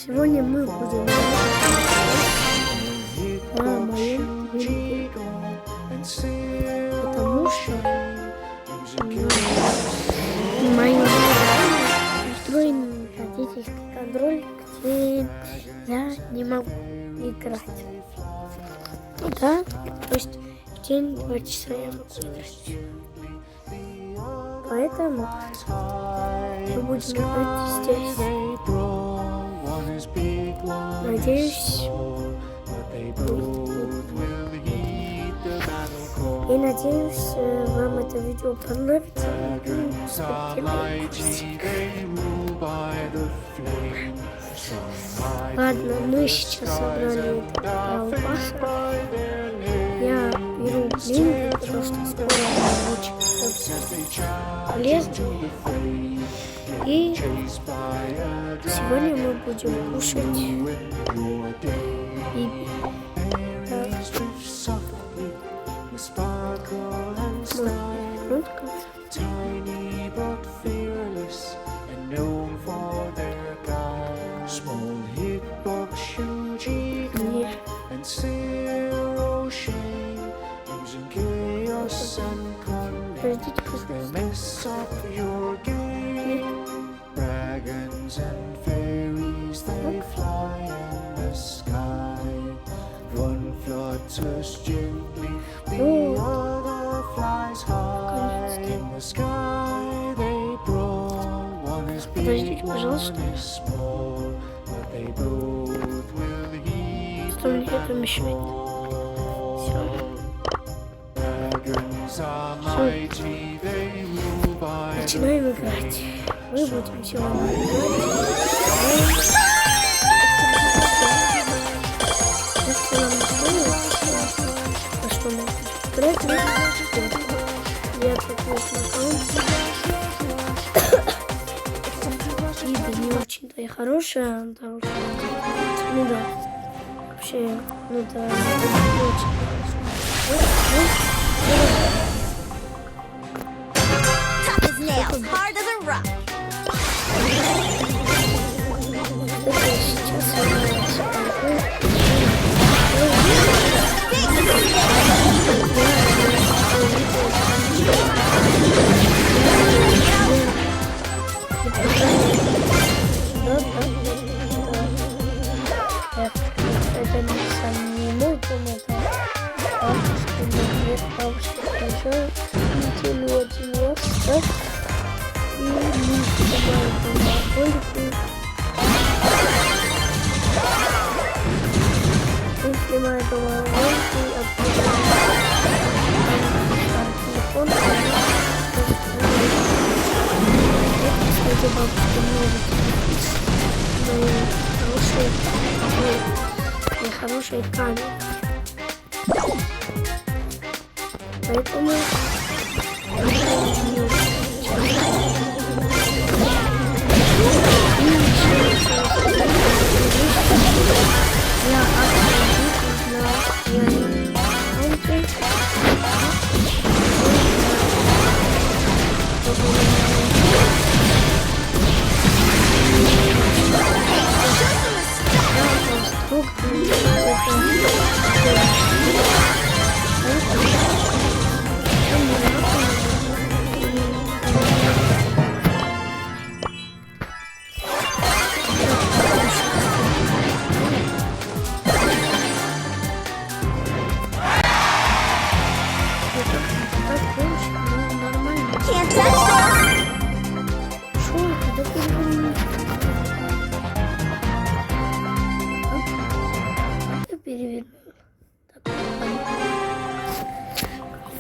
Сегодня мы будем на моем рынке, потому что моим устроен родительский контроль, где я не могу играть. Да, то есть в день 2 часа я могу играть. Поэтому мы будем играть здесь. Надеюсь, и надеюсь, вам это видео понравится. Ладно, мы сейчас собрали это пасса. Я беру блин, потому что скоро очень полезно. И сегодня мы будем кушать биби. Подождите, пожалуйста. Dragons and fairies, they fly in the sky. One flutters gently, the other flies high in the sky. They brawl, one is big, one is small, but they both will heed the Dragons are mighty, they rule by начинаем играть. Мы будем сегодня играть. Если нам на что мы будем играть, я подписан аккаунт. Видео не очень-то и хорошее, потому что, ну да, вообще, ну да, не очень хорошее. Harder than rock. Это не мой комнат, а бабушка приезжает, неделю один раз, да? И мы снимаем по ролику. Мы снимаем по ролику, открываем телефон. Это, кстати, бабушка мои хорошие камеры. Поэтому Can't touch this.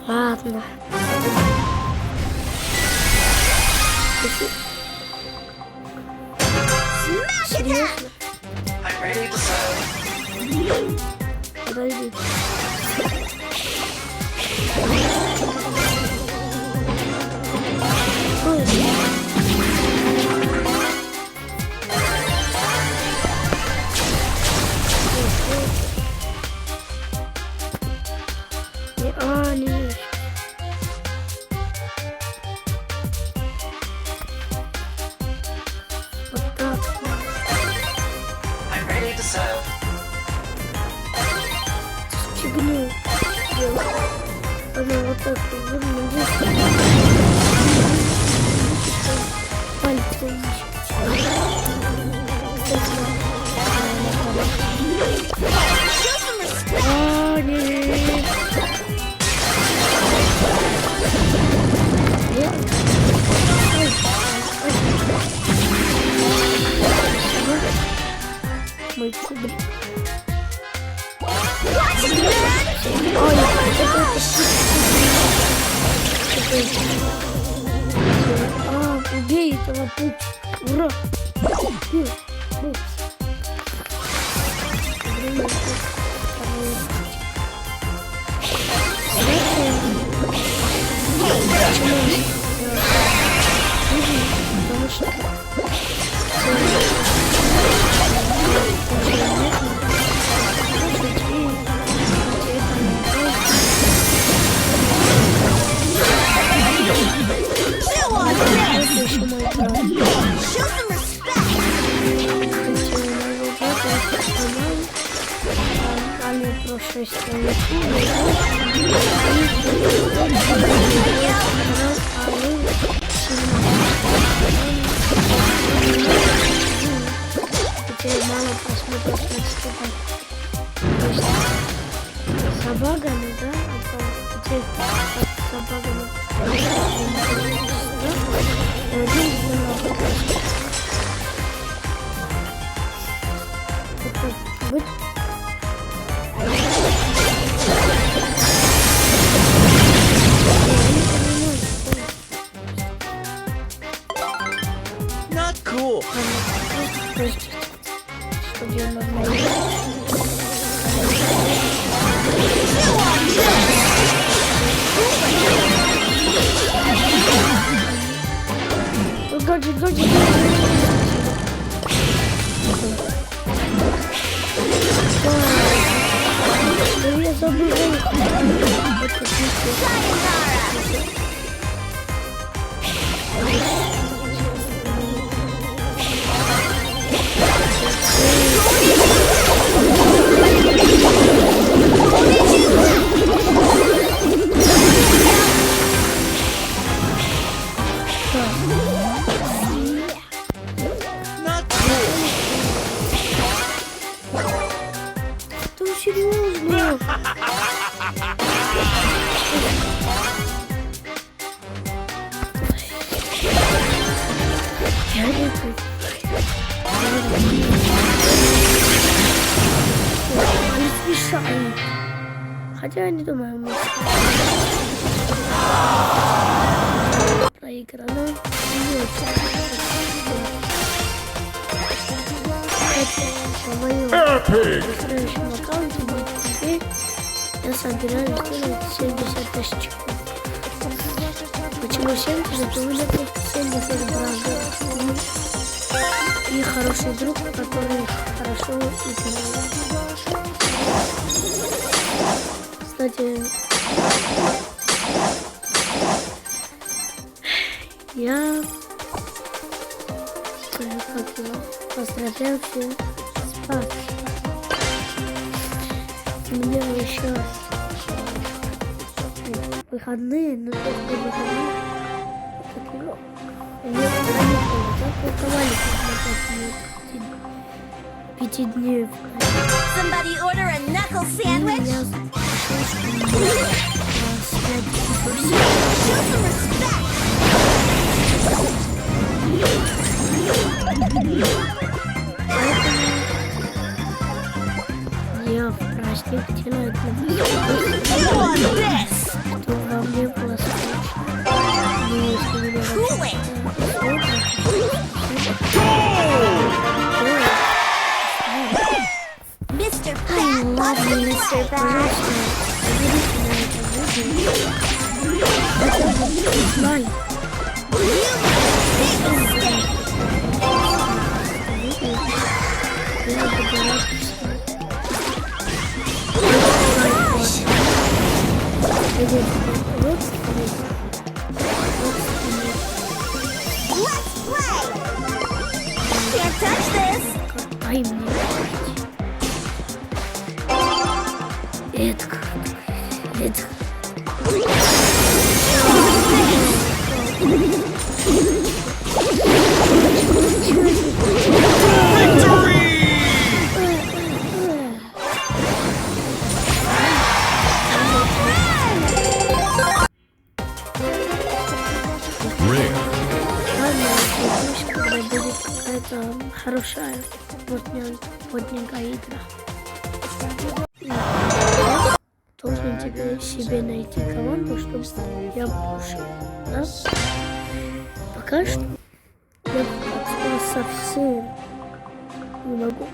Ладно. Серьезно? Подожди. Не. Вот так. Ready to serve. Фигню делать. Она вот так вот выглядит. Пальцы Show some respect. А, нет. Нет. Ай, ай. Мой кубрик. Watch it, man. Ой, убей этого пупса. Ура! Пупс. Потому что Chill on this. еще мой брат. Show some respect. Канале про 6 теперь мало просмотров на степан. Собаками, да? Теперь собаками. Один вот. Not cool. Чтобы я могла. Chill on this. Годи. Я забыл. Not cool. Ты серьезно? Я не понимаю. Они смешают. Хотя я не думаю, мы проиграно. На моем следующем аккаунте будет теперь я собираю сделать 70 тысяч. Почему 70? У меня просто 70 бразеров. И хороший друг, который хорошо играет. Кстати, я поздравляю всех с Пасхой. У меня еще выходные, но только выходные. Такие, нет, каникулы, так паковали на 5 дней. Somebody order a knuckle sandwich. Я Show some respect. я в праздник делаю Chill on this. что во мне было страшно. Но если меня Cool it. Mr. Fat wants the Mr. Bad. Знай. Let's play. Can't touch this. Ай, Дай мне. Это круто. Это. Ладно, надеюсь, когда будет какая-то хорошая плотненькая игра. Должен тебе себе найти команду, чтобы я пушил, да? Пока что я пока совсем не могу.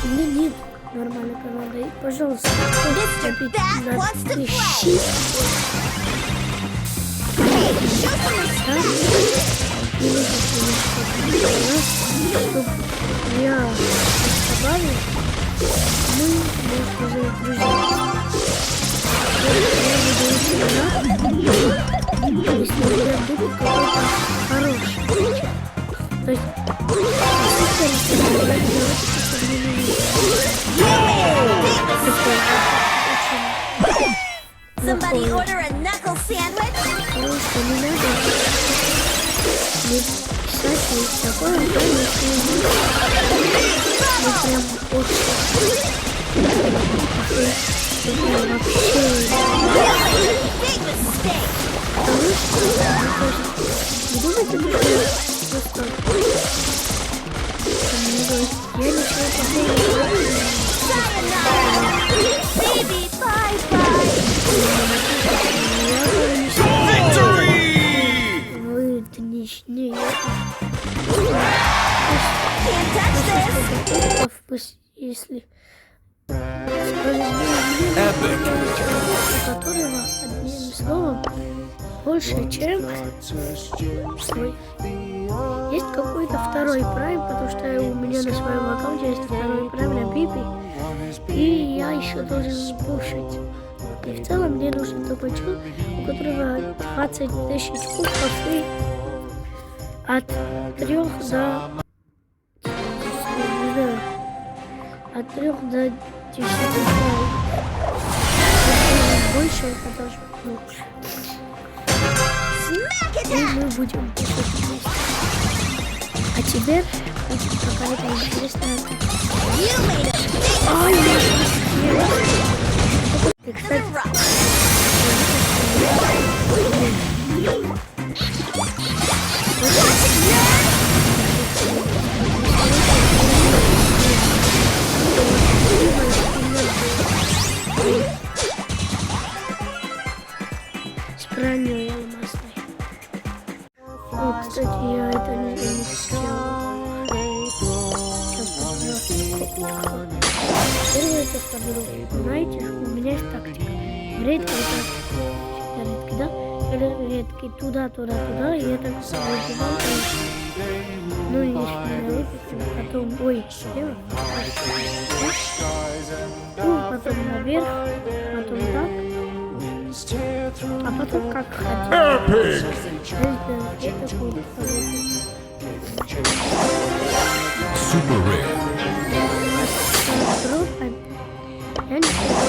У меня нет нормальной команды. И, пожалуйста, Mr. Bat wants to play. Hey, show some respect. Я добавил, мы можем уже друзья. Если у тебя будет какой-то хороший. То есть, Somebody order a knuckle sandwich. Просто не надо не писать ни такое, да, если ну прям очень. Это вообще. Big mistake. Потому что не думайте, что просто я ничего такого не говорю. Sayonara. Baby, bye-bye. Вы днищнее. Can't touch this. Если которого одним словом больше, чем свой. Есть какой-то второй прайм, потому что у меня на своем аккаунте есть второй прайм на Пипи. И я еще должен пушить. И в целом мне нужен такой чел, у которого 20 тысяч кубков и от 3 до... Не знаю, от 3 до 10 больше это даже лучше. И мы будем пушить вместе. А теперь будет какая-то интересная... You made a big Ай, и, to the кстати, rock. с броней алмазной. О, кстати, я это не сделал. Теперь я это соберу. Знаете, у меня есть тактика. Редко это редко, да? Редко туда, и я так выбивал. Ну и если потом, ой, слева. Ну, потом наверх, потом так. А потом как хотите. Это будет Super Rare. я не знаю,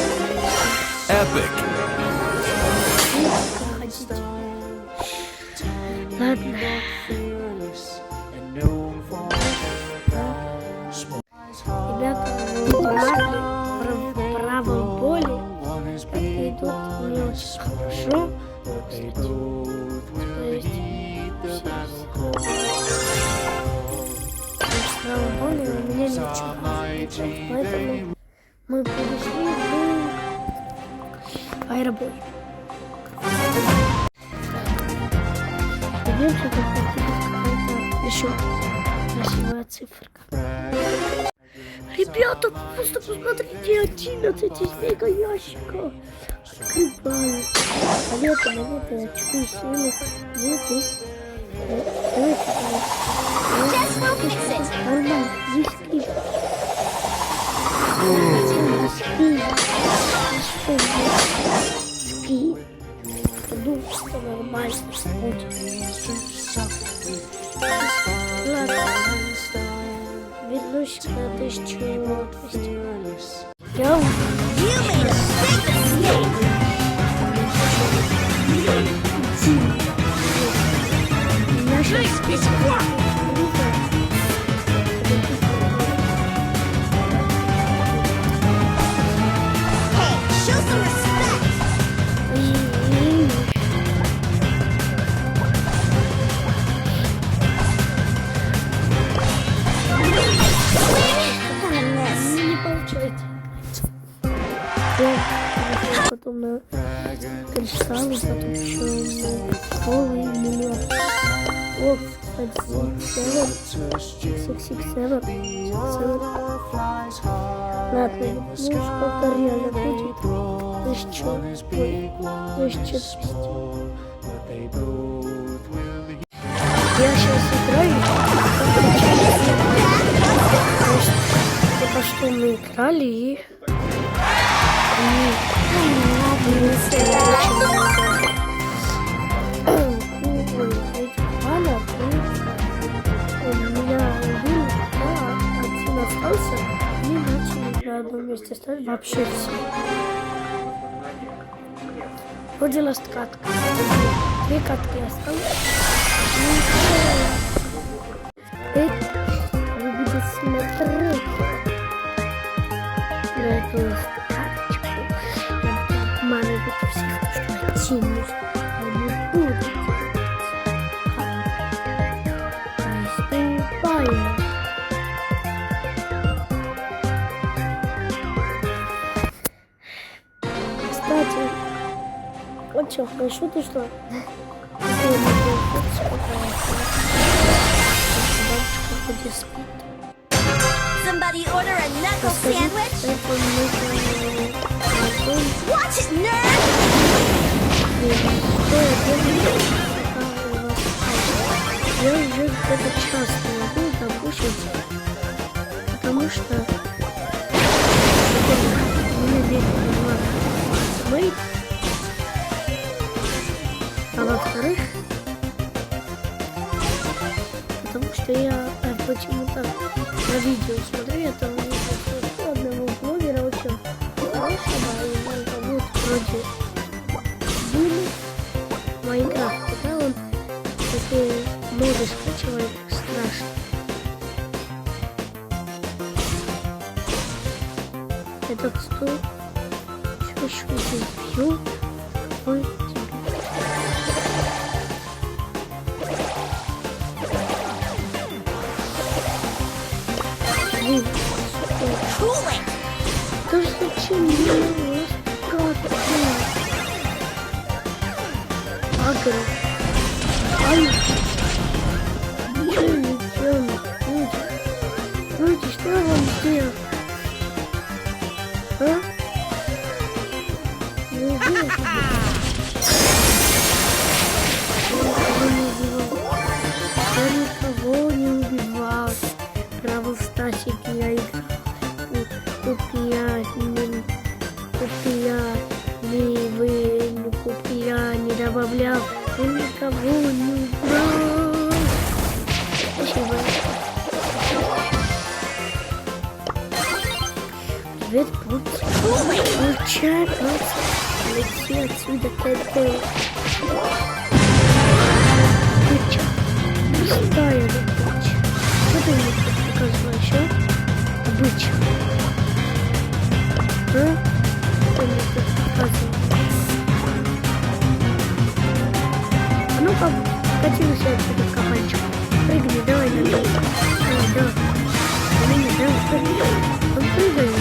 Epic. как хотите. Ладно. Ребята, в правом поле идут не очень хорошо. Кстати. То есть в правом поле у меня ничего. Поэтому мы перешли в аэробой. Идемте, как какая-то еще красивая циферка. Ребята, просто посмотрите, 11 из мега ящика. Открываю. Монеты, очки, силы, деньги. Давайте, Just focus it. нормально, здесь скип. Скип. Думаю, что нормально будет. подписчиков на 1200. Я уже You made a big mistake. меня сейчас Hey, show some respect. Не получается. Потом на кристаллы, потом еще на колы, миллион. О, кстати, 667. Ладно, ну сколько реально будет? 1200. Я сейчас играю. Только что мы играли и... Вместе стали вообще все. Родилась катка. 2 катки осталось. Вы будете смотреть на эту карточку. Я обманываю всех, что сильно не будет. Приступаем. Кстати, очень хорошо, ты что? Somebody order a knuckle sandwich? Watch it, nerd! Я уже где-то час не могу там кушать, потому что мне здесь мыть. А во-вторых, потому что я почему-то на видео смотрю, я там видел одного блогера очень хорошего, его зовут вроде Билли Майнкрафт, да, он такие моды скачивает страшно. Этот стол еще здесь бью. Ой, Cool it! да зачем мне как-то? Агро. Ай. Ничего не делаю. Люди, что я вам сделал? А? Не убил тебя. Я никого не убивал. Бравл Старсик я играл. Купия не добавлял, и никого не убрал. Спасибо. Привет, путь. Получай, просто лети отсюда, Кэдбэй. Быча. Пустая быча. Что ты мне тут показываешь, а? Быча. А? Что ты мне тут показываешь? А ну-ка, катился отсюда, кабанчик. Прыгни, давай, давай. Давай. Давай, прыгни. Он прыгает.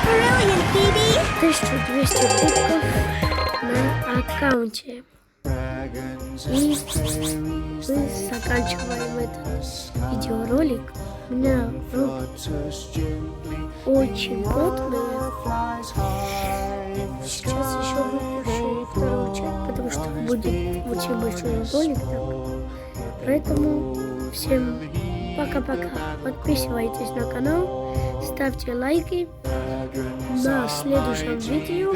Brilliant, Phoebe! 1200 кубков на аккаунте. И мы заканчиваем этот видеоролик. У меня руки очень потные. Сейчас еще выпущу вторую часть, потому что будет очень большой ролик. Так. Поэтому всем пока-пока. Подписывайтесь на канал, ставьте лайки. на следующем видео,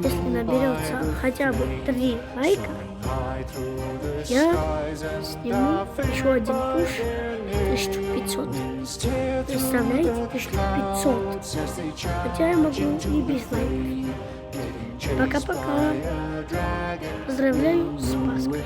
если наберется хотя бы 3 лайка, я сниму еще один пуш 1500. Представляете, 1500. Хотя я могу и без лайков. Пока-пока. Поздравляю с Пасхой.